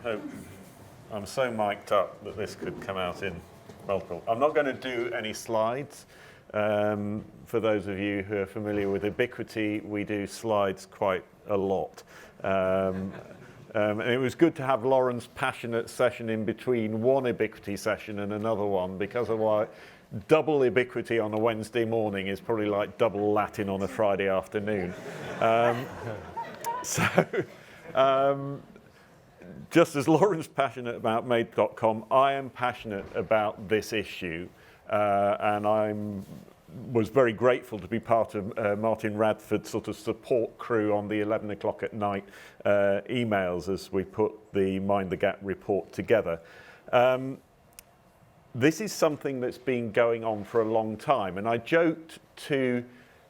Hope I'm so mic'd up that this could come out in multiple. I'm not going to do any slides. For those of you who are familiar with Ubiquity, we do slides quite a lot. And it was good to have Lauren's passionate session in between one Ubiquity session and another one, because otherwise double Ubiquity on a Wednesday morning is probably like double Latin on a Friday afternoon. Just as Lauren's passionate about Made.com, I am passionate about this issue, and I was very grateful to be part of Martin Radford's sort of support crew on the 11 o'clock at night emails as we put the Mind the Gap report together. This is something that's been going on for a long time, and I joked to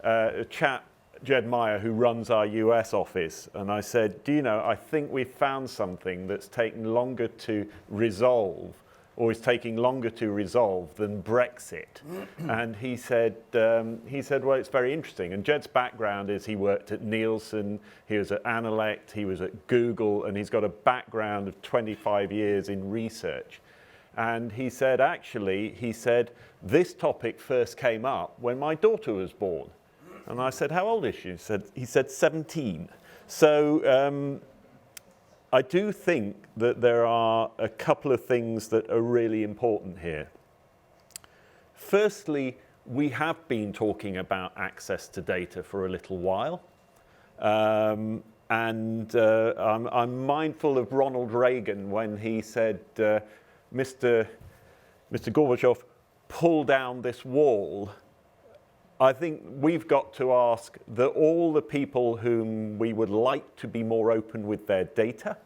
a chap, Jed Meyer, who runs our US office, and I said, do you know, I think we've found something that's taken longer to resolve, or is taking longer to resolve than Brexit. And he said, well, it's very interesting. And Jed's background is he worked at Nielsen, he was at Analect, he was at Google, and he's got a background of 25 years in research. And he said, actually, this topic first came up when my daughter was born. And I said, how old is she? He said 17. So I do think that there are a couple of things that are really important here. Firstly, we have been talking about access to data for a little while. I'm mindful of Ronald Reagan when he said, Mr. Gorbachev, pull down this wall. I think we've got to ask that all the people whom we would like to be more open with their data,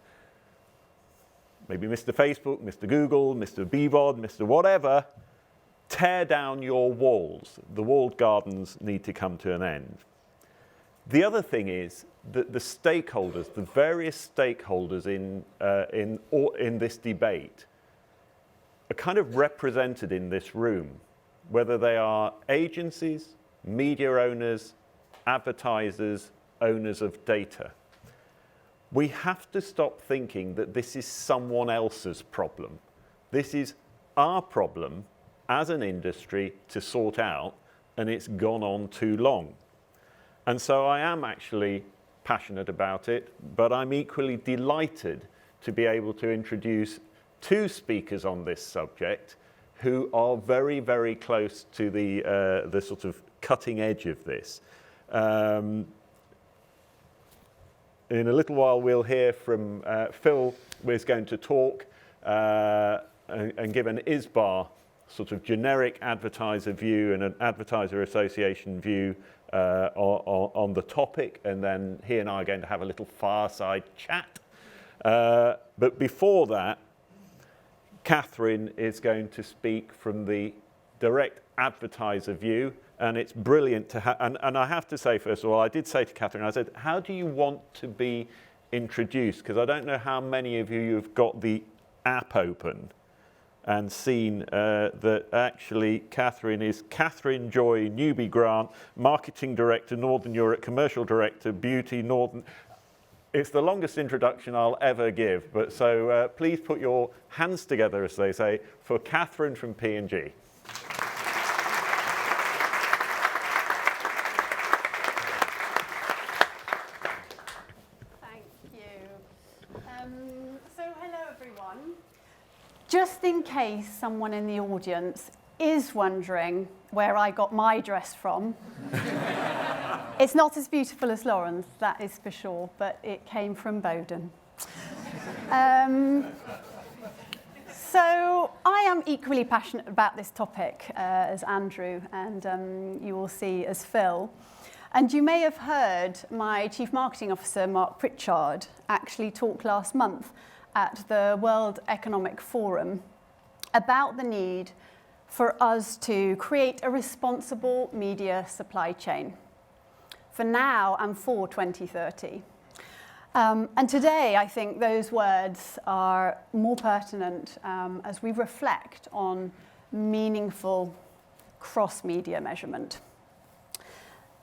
maybe Mr. Facebook, Mr. Google, Mr. BVOD, Mr. whatever, tear down your walls. The walled gardens need to come to an end. The other thing is that the stakeholders, the various stakeholders in this debate, are kind of represented in this room, whether they are agencies, media owners, advertisers, owners of data. We have to stop thinking that this is someone else's problem. This is our problem as an industry to sort out, and it's gone on too long. And so I am actually passionate about it, but I'm equally delighted to be able to introduce two speakers on this subject who are very, very close to the sort of cutting edge of this. In a little while, we'll hear from Phil, who is going to talk and give an ISBA sort of generic advertiser view and an advertiser association view on the topic, and then he and I are going to have a little fireside chat. But before that, Katharine is going to speak from the direct advertiser view, and it's brilliant to have, and I have to say, first of all, I did say to Katharine, I said, how do you want to be introduced? Because I don't know how many of you have got the app open and seen that actually Katharine is Katharine Joy Newby Grant, Marketing Director, Northern Europe, Commercial Director, Beauty, Northern. It's the longest introduction I'll ever give, but so please put your hands together, as they say, for Katharine from P&G. Thank you. So hello, everyone. Just in case someone in the audience is wondering where I got my dress from, it's not as beautiful as Lauren's, that is for sure, but it came from Bowden. So I am equally passionate about this topic as Andrew, and you will see as Phil. And you may have heard my Chief Marketing Officer, Mark Pritchard, actually talk last month at the World Economic Forum about the need for us to create a responsible media supply chain for now and for 2030. And today, I think those words are more pertinent as we reflect on meaningful cross-media measurement.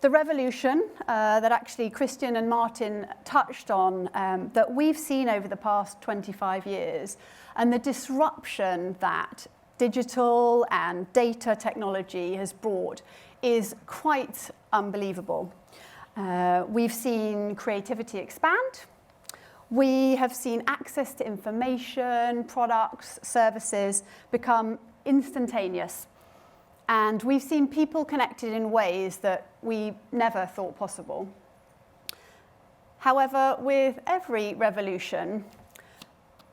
The revolution that actually Christian and Martin touched on that we've seen over the past 25 years, and the disruption that digital and data technology has brought is quite unbelievable. We've seen creativity expand. We have seen access to information, products, services become instantaneous. And we've seen people connected in ways that we never thought possible. However, with every revolution,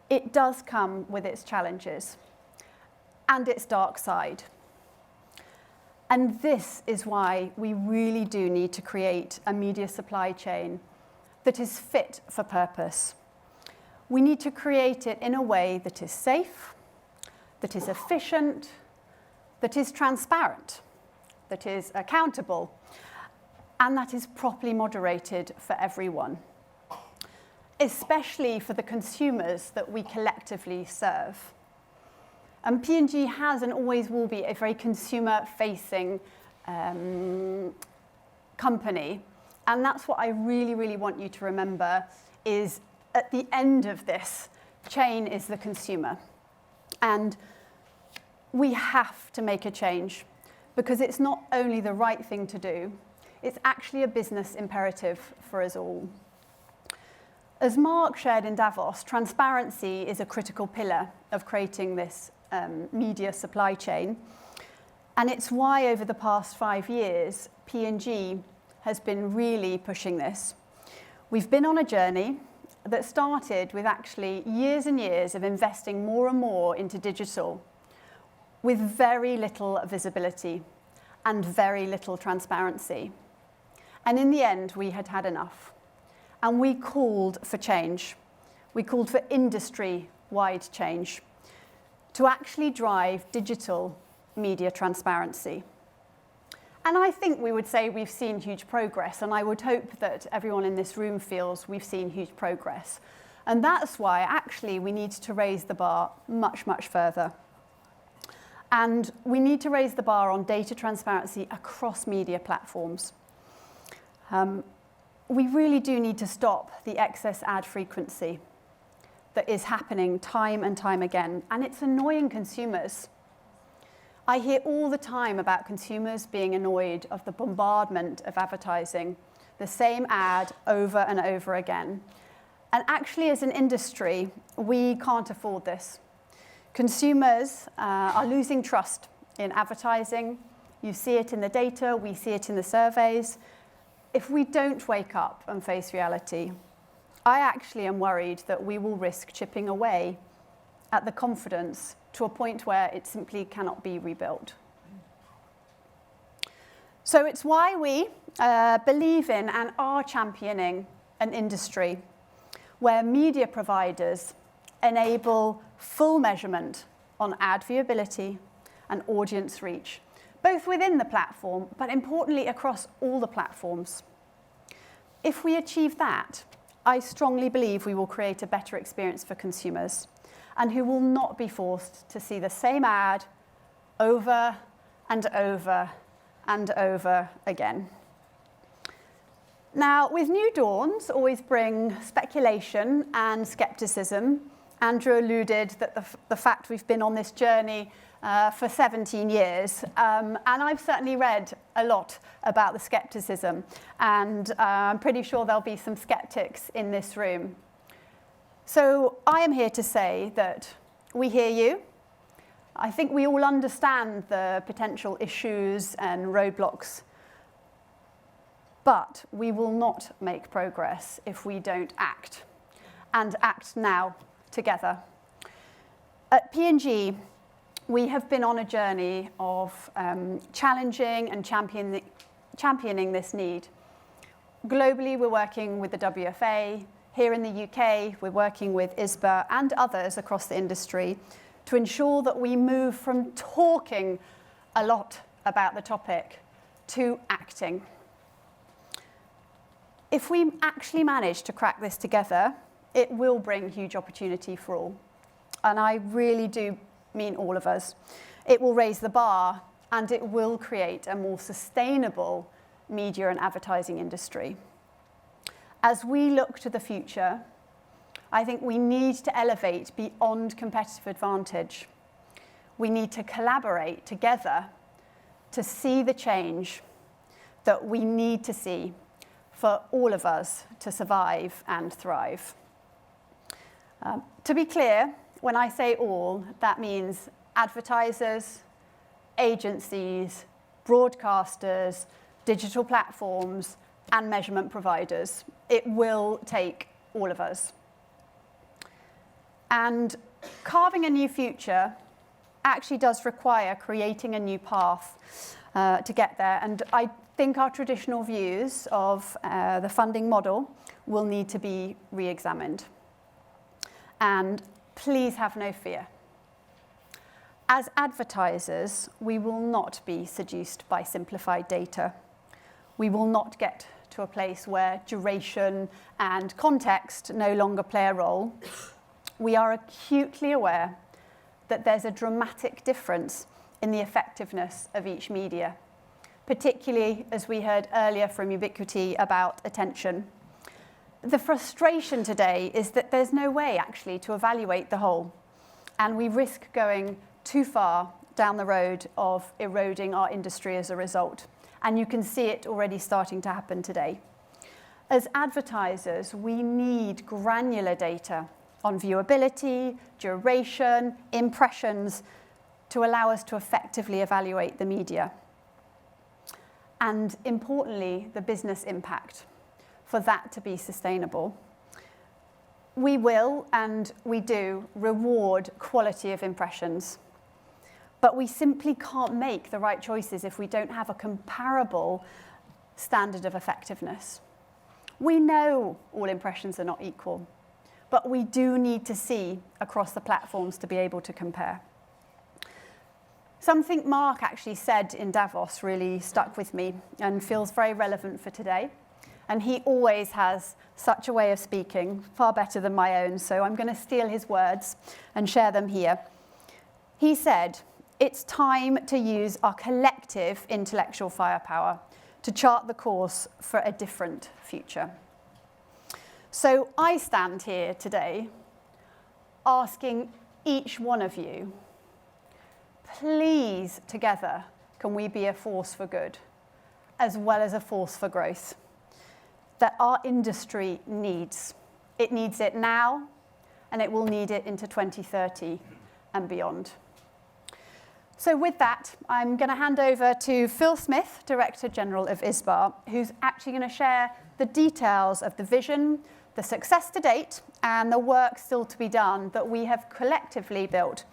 it does come with its challenges and its dark side. And this is why we really do need to create a media supply chain that is fit for purpose. We need to create it in a way that is safe, that is efficient, that is transparent, that is accountable, and that is properly moderated for everyone, especially for the consumers that we collectively serve. And P&G has and always will be a very consumer-facing company. And that's what I really, really want you to remember is at the end of this chain is the consumer. And we have to make a change because it's not only the right thing to do, it's actually a business imperative for us all. As Mark shared in Davos, transparency is a critical pillar of creating this media supply chain. And it's why over the past 5 years, P&G has been really pushing this. We've been on a journey that started with actually years and years of investing more and more into digital with very little visibility and very little transparency. And in the end, we had had enough. And we called for change. We called for industry-wide change to actually drive digital media transparency. And I think we would say we've seen huge progress, and I would hope that everyone in this room feels we've seen huge progress. And that's why actually we need to raise the bar much, much further. And we need to raise the bar on data transparency across media platforms. We really do need to stop the excess ad frequency that is happening time and time again, and it's annoying consumers. I hear all the time about consumers being annoyed of the bombardment of advertising, the same ad over and over again. And actually, as an industry, we can't afford this. Consumers are losing trust in advertising. You see it in the data, we see it in the surveys. If we don't wake up and face reality, I actually am worried that we will risk chipping away at the confidence to a point where it simply cannot be rebuilt. So it's why we believe in and are championing an industry where media providers enable full measurement on ad viewability and audience reach, both within the platform, but importantly across all the platforms. If we achieve that, I strongly believe we will create a better experience for consumers and who will not be forced to see the same ad over and over and over again. Now, with new dawns always bring speculation and skepticism. Andrew alluded that the fact we've been on this journey for 17 years, and I've certainly read a lot about the skepticism, and I'm pretty sure there'll be some skeptics in this room. So I am here to say that we hear you. I think we all understand the potential issues and roadblocks, but we will not make progress if we don't act, and act now together. At P&G, we have been on a journey of challenging and championing this need. Globally, we're working with the WFA. Here in the UK, we're working with ISBA and others across the industry to ensure that we move from talking a lot about the topic to acting. If we actually manage to crack this together, it will bring huge opportunity for all. And I really do mean all of us. It will raise the bar and it will create a more sustainable media and advertising industry. As we look to the future, I think we need to elevate beyond competitive advantage. We need to collaborate together to see the change that we need to see for all of us to survive and thrive. To be clear, when I say all, that means advertisers, agencies, broadcasters, digital platforms, and measurement providers. It will take all of us. And carving a new future actually does require creating a new path to get there. And I think our traditional views of the funding model will need to be re-examined. And please have no fear. As advertisers, we will not be seduced by simplified data. We will not get to a place where duration and context no longer play a role. We are acutely aware that there's a dramatic difference in the effectiveness of each media, particularly as we heard earlier from Ubiquity about attention. The frustration today is that there's no way actually to evaluate the whole, and we risk going too far down the road of eroding our industry as a result. And you can see it already starting to happen today. As advertisers, we need granular data on viewability, duration, impressions to allow us to effectively evaluate the media. And importantly, the business impact for that to be sustainable. We will, and we do, reward quality of impressions. But we simply can't make the right choices if we don't have a comparable standard of effectiveness. We know all impressions are not equal, but we do need to see across the platforms to be able to compare. Something Mark actually said in Davos really stuck with me and feels very relevant for today. And he always has such a way of speaking, far better than my own, so I'm going to steal his words and share them here. He said, "It's time to use our collective intellectual firepower to chart the course for a different future." So I stand here today asking each one of you, please, together, can we be a force for good, as well as a force for growth, that our industry needs. It needs it now, and it will need it into 2030 and beyond. So with that, I'm going to hand over to Phil Smith, Director General of ISBA, who's actually going to share the details of the vision, the success to date, and the work still to be done that we have collectively built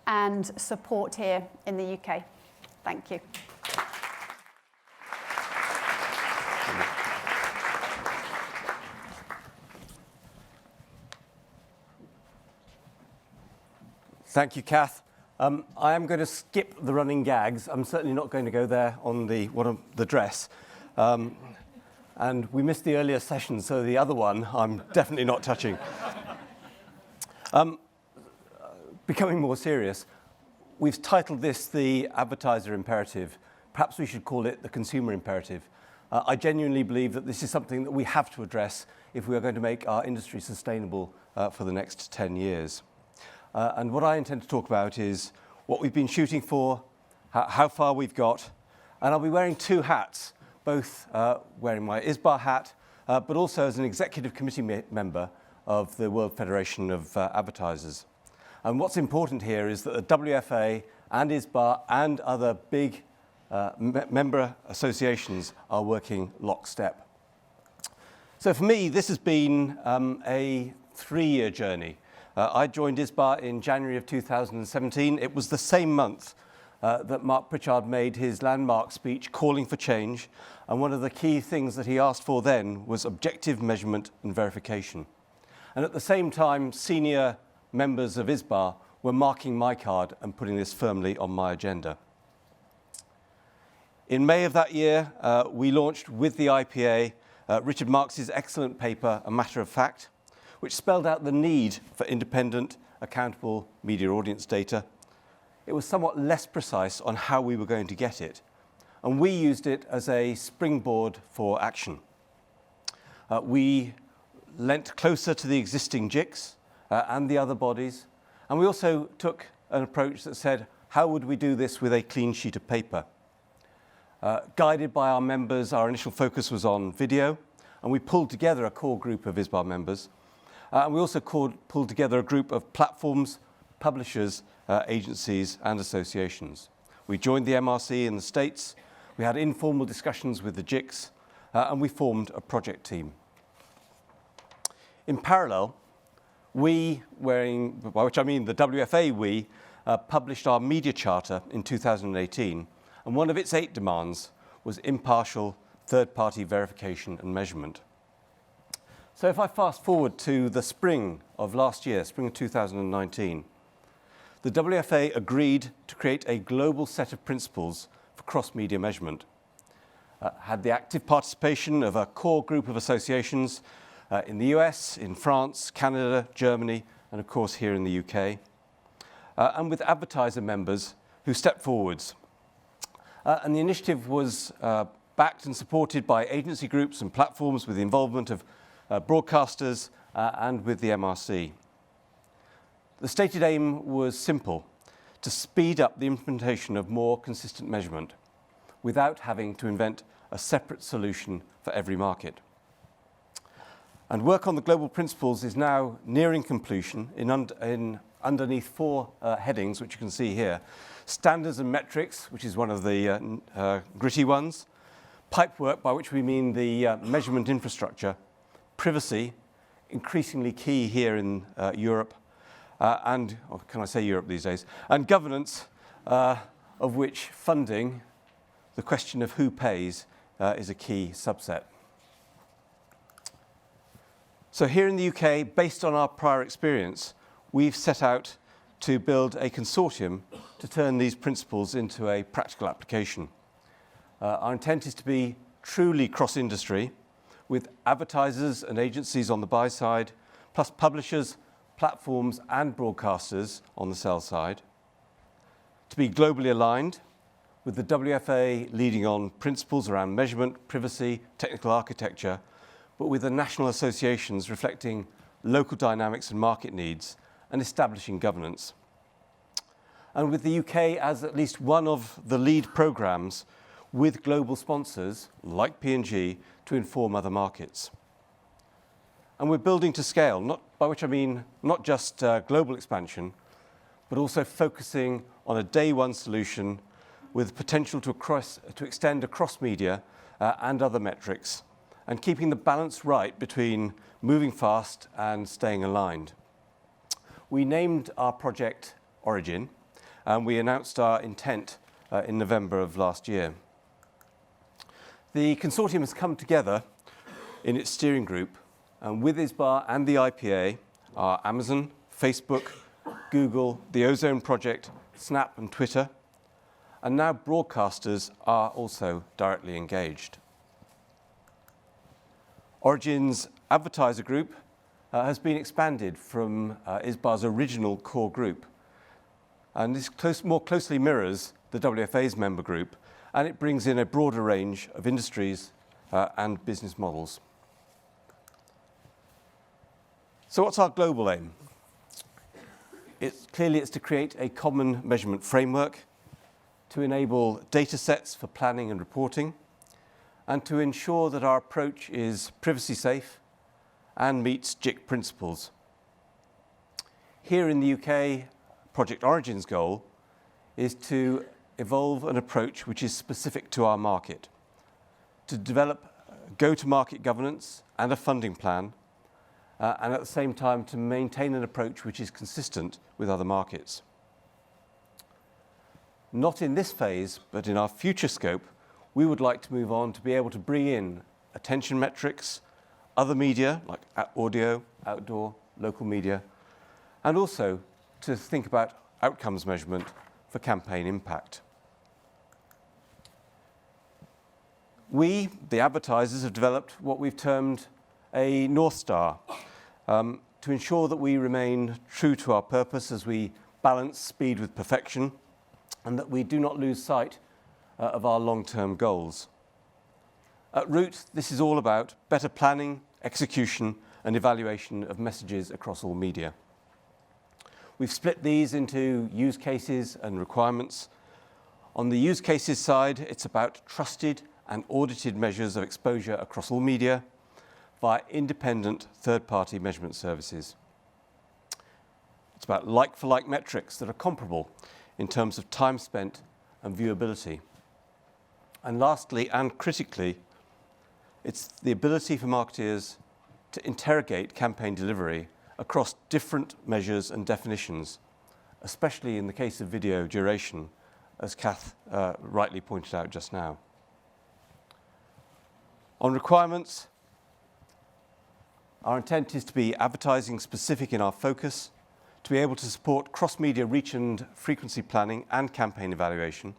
and support here in the UK. Thank you. Thank you, Kath. I am going to skip the running gags. I'm certainly not going to go there on the dress. And we missed the earlier session, so the other one I'm definitely not touching. Becoming more serious, we've titled this the advertiser imperative. Perhaps we should call it the consumer imperative. I genuinely believe that this is something that we have to address if we are going to make our industry sustainable for the next 10 years. And what I intend to talk about is what we've been shooting for, how far we've got, and I'll be wearing two hats, both wearing my ISBA hat, but also as an executive committee member of the World Federation of Advertisers. And what's important here is that the WFA and ISBA and other big member associations are working lockstep. So for me, this has been a 3-year journey. I joined ISBA in January of 2017. It was the same month that Mark Pritchard made his landmark speech calling for change, and one of the key things that he asked for then was objective measurement and verification. And at the same time, senior members of ISBA were marking my card and putting this firmly on my agenda. In May of that year, we launched with the IPA Richard Marx's excellent paper, A Matter of Fact, which spelled out the need for independent, accountable media audience data. It was somewhat less precise on how we were going to get it. and we used it as a springboard for action. We leant closer to the existing JICs and the other bodies, and we also took an approach that said, how would we do this with a clean sheet of paper? Guided by our members, our initial focus was on video, and we pulled together a core group of ISBA members. And we also pulled together a group of platforms, publishers, agencies, and associations. We joined the MRC in the States, we had informal discussions with the JICs, and we formed a project team. In parallel, by which I mean the WFA, published our media charter in 2018, and one of its 8 demands was impartial third-party verification and measurement. So if I fast forward to the spring of last year, spring of 2019, the WFA agreed to create a global set of principles for cross-media measurement. Had the active participation of a core group of associations in the US, in France, Canada, Germany, and of course here in the UK, and with advertiser members who stepped forwards. And the initiative was backed and supported by agency groups and platforms with the involvement of broadcasters and with the MRC. The stated aim was simple: to speed up the implementation of more consistent measurement without having to invent a separate solution for every market. And work on the global principles is now nearing completion underneath 4 headings, which you can see here. Standards and metrics, which is one of the gritty ones. Pipework, by which we mean the measurement infrastructure. Privacy, increasingly key here in Europe, or can I say Europe these days? And governance, of which funding, the question of who pays, is a key subset. So here in the UK, based on our prior experience, we've set out to build a consortium to turn these principles into a practical application. Our intent is to be truly cross-industry, with advertisers and agencies on the buy side, plus publishers, platforms, and broadcasters on the sell side. To be globally aligned, with the WFA leading on principles around measurement, privacy, technical architecture, but with the national associations reflecting local dynamics and market needs and establishing governance. And with the UK as at least one of the lead programs with global sponsors like P&G to inform other markets. And we're building to scale, by which I mean not just global expansion, but also focusing on a day one solution with potential to extend across media and other metrics, and keeping the balance right between moving fast and staying aligned. We named our project Origin, and we announced our intent in November of last year. The consortium has come together in its steering group, and with ISBA and the IPA are Amazon, Facebook, Google, the Ozone Project, Snap and Twitter, and now broadcasters are also directly engaged. Origin's advertiser group has been expanded from ISBA's original core group, and this more closely mirrors the WFA's member group, and it brings in a broader range of industries and business models. So what's our global aim? It's to create a common measurement framework, to enable data sets for planning and reporting, and to ensure that our approach is privacy safe and meets JIC principles. Here in the UK, Project Origin's goal is to evolve an approach which is specific to our market, to develop go-to-market governance and a funding plan, and at the same time to maintain an approach which is consistent with other markets. Not in this phase, but in our future scope, we would like to move on to be able to bring in attention metrics, other media like audio, outdoor, local media, and also to think about outcomes measurement for campaign impact. We, the advertisers, have developed what we've termed a North Star to ensure that we remain true to our purpose as we balance speed with perfection, and that we do not lose sight of our long-term goals. At root, this is all about better planning, execution, and evaluation of messages across all media. We've split these into use cases and requirements. On the use cases side, it's about trusted and audited measures of exposure across all media via independent third-party measurement services. It's about like-for-like metrics that are comparable in terms of time spent and viewability. And lastly, and critically, it's the ability for marketers to interrogate campaign delivery across different measures and definitions, especially in the case of video duration, as Kath rightly pointed out just now. On requirements, our intent is to be advertising specific in our focus, to be able to support cross-media reach and frequency planning and campaign evaluation.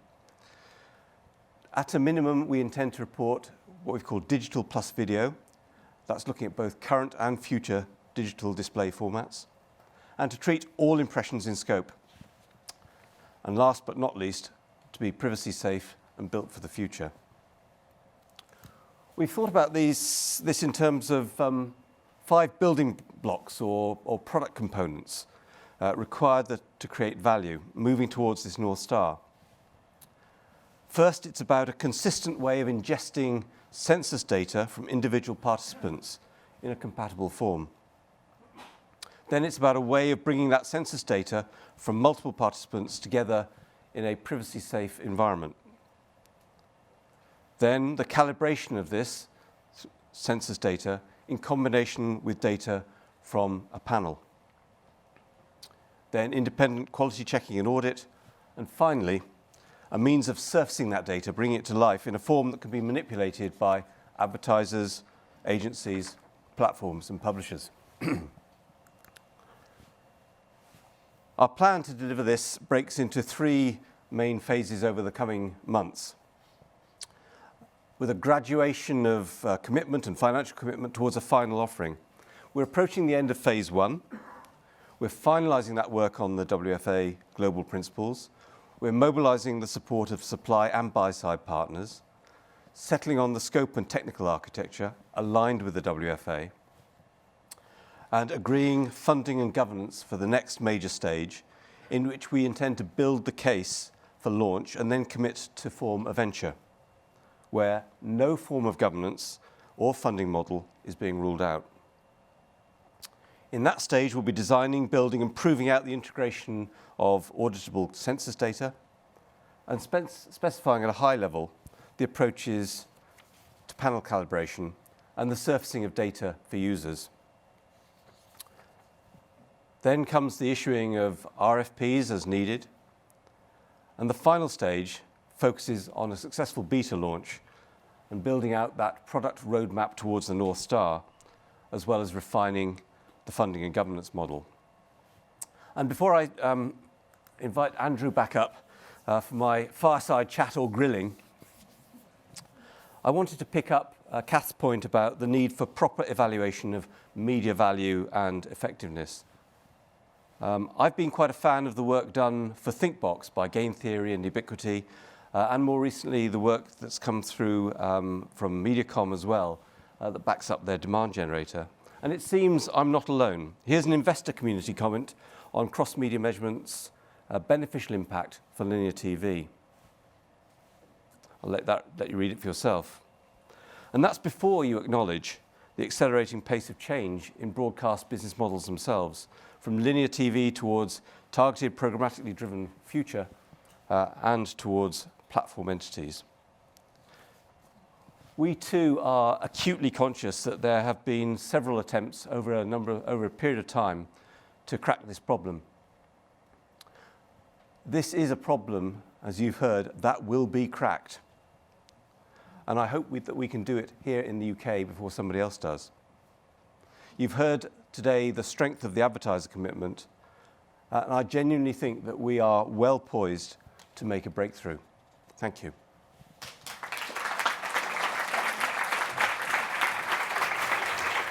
At a minimum, we intend to report what we've called digital plus video. That's looking at both current and future digital display formats, and to treat all impressions in scope. And last but not least, to be privacy safe and built for the future. We've thought about this in terms of 5 building blocks or product components required to create value, moving towards this North Star. First, it's about a consistent way of ingesting census data from individual participants in a compatible form. Then it's about a way of bringing that census data from multiple participants together in a privacy-safe environment. Then the calibration of this census data in combination with data from a panel. Then independent quality checking and audit. And finally, a means of surfacing that data, bringing it to life in a form that can be manipulated by advertisers, agencies, platforms, and publishers. Our plan to deliver this breaks into 3 main phases over the coming months, with a graduation of commitment and financial commitment towards a final offering. We're approaching the end of phase 1. We're finalizing that work on the WFA global principles. We're mobilizing the support of supply and buy-side partners, settling on the scope and technical architecture aligned with the WFA, and agreeing funding and governance for the next major stage, in which we intend to build the case for launch and then commit to form a venture, where no form of governance or funding model is being ruled out. In that stage, we'll be designing, building, and proving out the integration of auditable census data and specifying at a high level the approaches to panel calibration and the surfacing of data for users. Then comes the issuing of RFPs as needed, and the final stage focuses on a successful beta launch and building out that product roadmap towards the North Star, as well as refining the funding and governance model. And before I invite Andrew back up for my fireside chat or grilling, I wanted to pick up Kath's point about the need for proper evaluation of media value and effectiveness. I've been quite a fan of the work done for ThinkBox by Game Theory and Ubiquity, and more recently the work that's come through from Mediacom as well, that backs up their demand generator. And it seems I'm not alone. Here's an investor community comment on cross-media measurement's beneficial impact for linear TV. I'll let you read it for yourself. And that's before you acknowledge the accelerating pace of change in broadcast business models themselves, from linear TV towards targeted, programmatically driven future, and towards platform entities. We too are acutely conscious that there have been several attempts over a period of time to crack this problem. This is a problem, as you've heard, that will be cracked. And I hope that we can do it here in the UK before somebody else does. You've heard today the strength of the advertiser commitment, and I genuinely think that we are well poised to make a breakthrough. Thank you.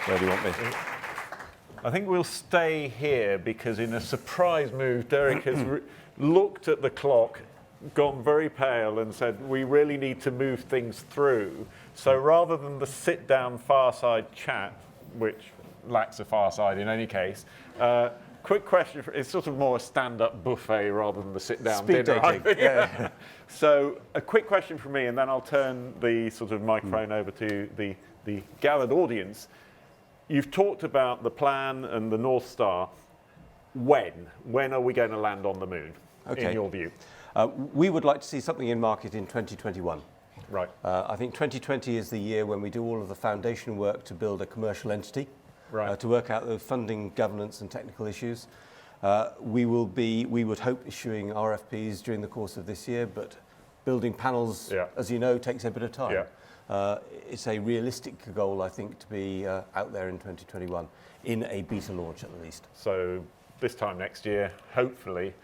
Where do you want me? I think we'll stay here because in a surprise move, Derek has looked at the clock gone very pale and said, we really need to move things through. So rather than the sit-down fireside chat, which lacks a fireside in any case, quick question, it's sort of more a stand-up buffet rather than the sit-down Speed dinner. dating. Yeah. So a quick question from me, and then I'll turn the sort of microphone over to the gathered audience. You've talked about the plan and the North Star. When are we going to land on the moon, in your view? We would like to see something in market in 2021. Right. I think 2020 is the year when we do all of the foundation work to build a commercial entity, to work out the funding, governance and technical issues. We would hope, issuing RFPs during the course of this year, but building panels, as you know, takes a bit of time. It's a realistic goal, I think, to be out there in 2021, in a beta launch at least. So this time next year, hopefully,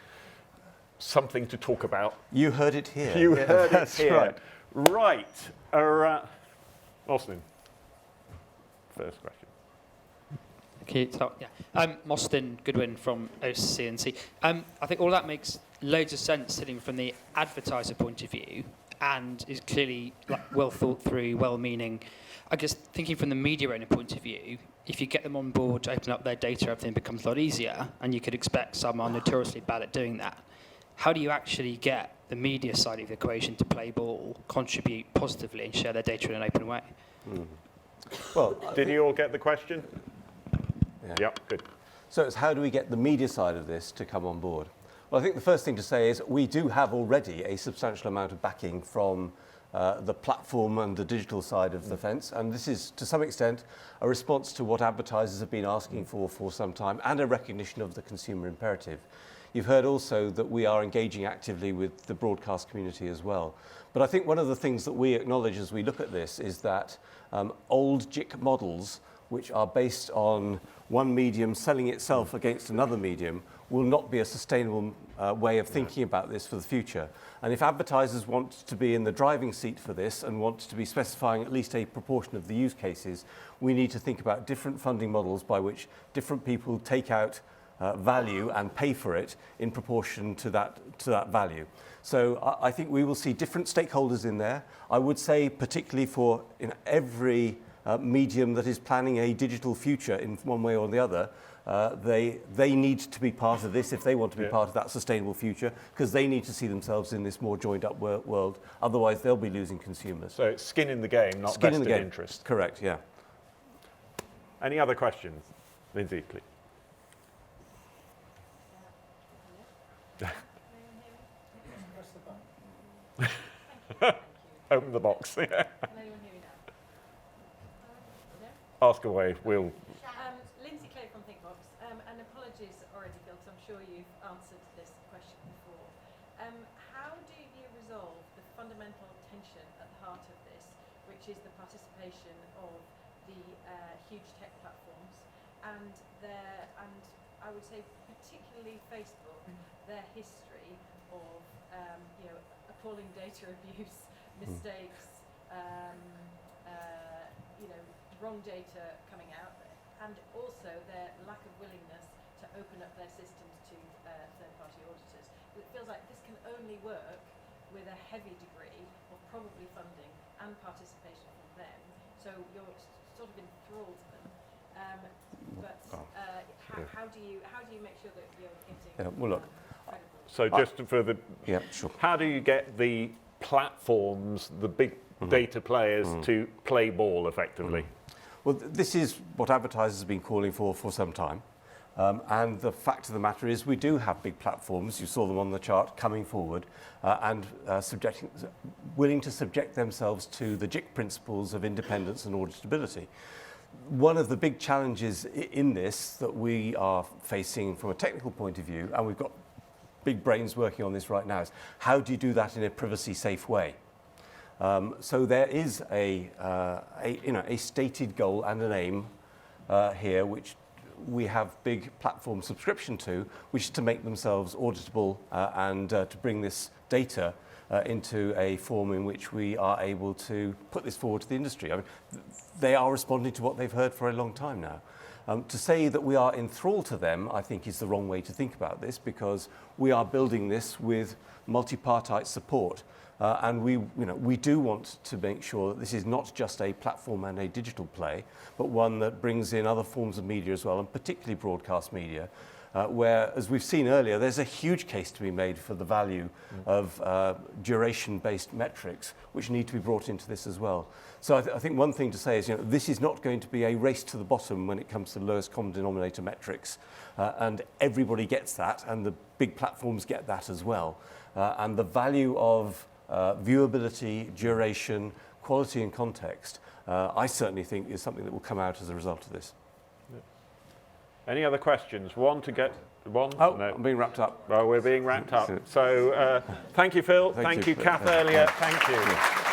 something to talk about. You heard it here. You heard it here. Right. Austin, first question. Okay, so, Mostyn Goodwin from OCNC. I think all that makes loads of sense sitting from the advertiser point of view and is clearly well thought through, well-meaning. I guess thinking from the media owner point of view, if you get them on board to open up their data, everything becomes a lot easier, and you could expect some are notoriously bad at doing that. How do you actually get the media side of the equation to play ball, contribute positively, and share their data in an open way? Well, did you all get the question? Yep, good. So it's how do we get the media side of this to come on board? Well, I think the first thing to say is we do have already a substantial amount of backing from the platform and the digital side of the fence, and this is to some extent a response to what advertisers have been asking for some time, and a recognition of the consumer imperative. You've heard also that we are engaging actively with the broadcast community as well. But I think one of the things that we acknowledge as we look at this is that old JIC models, which are based on one medium selling itself against another medium, will not be a sustainable way of thinking about this for the future. And if advertisers want to be in the driving seat for this and want to be specifying at least a proportion of the use cases, we need to think about different funding models by which different people take out value and pay for it in proportion to that value. So I think we will see different stakeholders in there. I would say particularly for every medium that is planning a digital future in one way or the other, they need to be part of this if they want to be part of that sustainable future, because they need to see themselves in this more joined up world. Otherwise, they'll be losing consumers. So it's skin in the game, not skin in the vested game. interest. Correct, yeah. Any other questions? Lindsay, please. Open the box. Ask away. We'll. Lindsay Clay from Thinkbox, and apologies already, Phil, because I'm sure you've answered this question before. How do you resolve the fundamental tension at the heart of this, which is the participation of the huge tech platforms and I would say particularly Facebook, their history of appalling data abuse, mistakes, wrong data coming out, and also their lack of willingness to open up their systems to third-party auditors. It feels like this can only work with a heavy degree of probably funding and participation from them. So you're sort of enthralled to them. How do you make sure that you're getting well, look, credible? So just for the. Yeah, sure. How do you get the platforms, the big data players, to play ball effectively? Well, this is what advertisers have been calling for some time. And the fact of the matter is we do have big platforms, you saw them on the chart, coming forward and willing to subject themselves to the JIC principles of independence and auditability. One of the big challenges in this that we are facing from a technical point of view, and we've got big brains working on this right now, is how do you do that in a privacy-safe way? So there is a stated goal and an aim here, which we have big platform subscription to, which is to make themselves auditable and to bring this data into a form in which we are able to put this forward to the industry. I mean, they are responding to what they've heard for a long time now. To say that we are enthralled to them, I think, is the wrong way to think about this, because we are building this with multipartite support. And we do want to make sure that this is not just a platform and a digital play, but one that brings in other forms of media as well, and particularly broadcast media, where, as we've seen earlier, there's a huge case to be made for the value of duration-based metrics, which need to be brought into this as well. So I think one thing to say is, this is not going to be a race to the bottom when it comes to lowest common denominator metrics, and everybody gets that, and the big platforms get that as well. And the value of viewability, duration, quality and context, I certainly think is something that will come out as a result of this. Any other questions? One? Oh, No. I'm being wrapped up. Well, we're being wrapped up. So thank you, Phil. Thank you, Kath, earlier. Thank you.